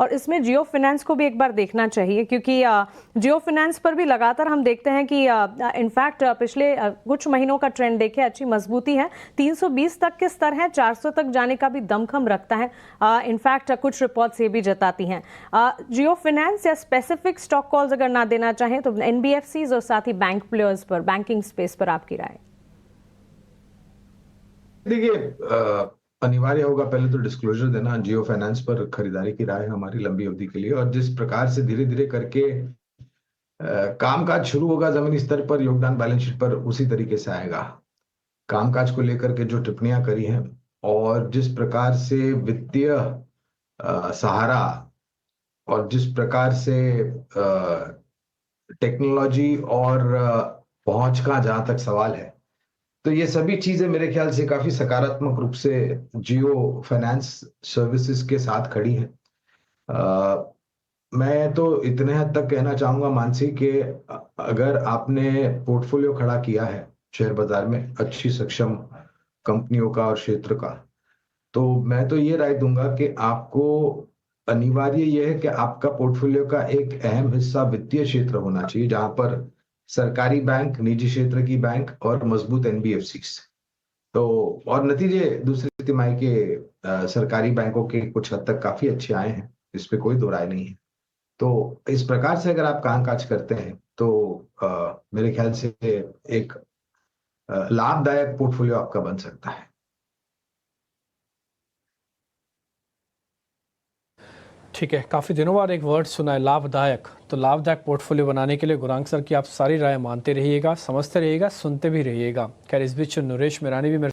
और इसमें जियो फाइनेंस को भी एक बार देखना चाहिए, क्योंकि जियो फाइनेंस पर भी लगातार हम देखते हैं कि इनफैक्ट पिछले कुछ महीनों का ट्रेंड देखें, अच्छी मजबूती है, 320 तक के स्तर हैं, 400 तक जाने का भी दमखम रखता है। इनफैक्ट कुछ रिपोर्ट्स ये भी जताती हैं। जियो फाइनेंस या स्पेसिफिक स्टॉक कॉल्स अगर ना देना चाहें तो एनबीएफसीज और साथ ही बैंक प्लेयर्स पर, बैंकिंग स्पेस पर आपकी राय? देखिए, अनिवार्य होगा पहले तो डिस्क्लोजर देना। जियो फाइनेंस पर खरीदारी की राय है हमारी लंबी अवधि के लिए, और जिस प्रकार से धीरे धीरे करके कामकाज शुरू होगा जमीनी स्तर पर, योगदान बैलेंस शीट पर उसी तरीके से आएगा। कामकाज को लेकर के जो टिप्पणियां करी हैं और जिस प्रकार से वित्तीय सहारा और जिस प्रकार से टेक्नोलॉजी और पहुंच का जहां तक सवाल है, तो ये सभी चीजें मेरे ख्याल से काफी सकारात्मक रूप से जियो फाइनेंस सर्विसेज के साथ खड़ी हैं। मैं तो इतने हद तक कहना चाहूंगा मानसी कि अगर आपने पोर्टफोलियो खड़ा किया है शेयर बाजार में अच्छी सक्षम कंपनियों का और क्षेत्र का, तो मैं तो ये राय दूंगा कि आपको अनिवार्य यह है कि आपका पोर्टफोलियो का एक अहम हिस्सा वित्तीय क्षेत्र होना चाहिए, जहां पर सरकारी बैंक, निजी क्षेत्र की बैंक और मजबूत एनबीएफसी। तो और नतीजे दूसरी तिमाही के सरकारी बैंकों के कुछ हद तक काफी अच्छे आए हैं, इस पे कोई दो राय नहीं है। तो इस प्रकार से अगर आप कामकाज करते हैं तो मेरे ख्याल से एक लाभदायक पोर्टफोलियो आपका बन सकता है। ठीक है, काफ़ी दिनों बाद एक वर्ड सुना है, लाभदायक। तो लाभदायक पोर्टफोलियो बनाने के लिए गुरांग सर की आप सारी राय मानते रहिएगा, समझते रहिएगा, सुनते भी रहिएगा। खैर, इस बीच नरेश मिरानी भी मेरे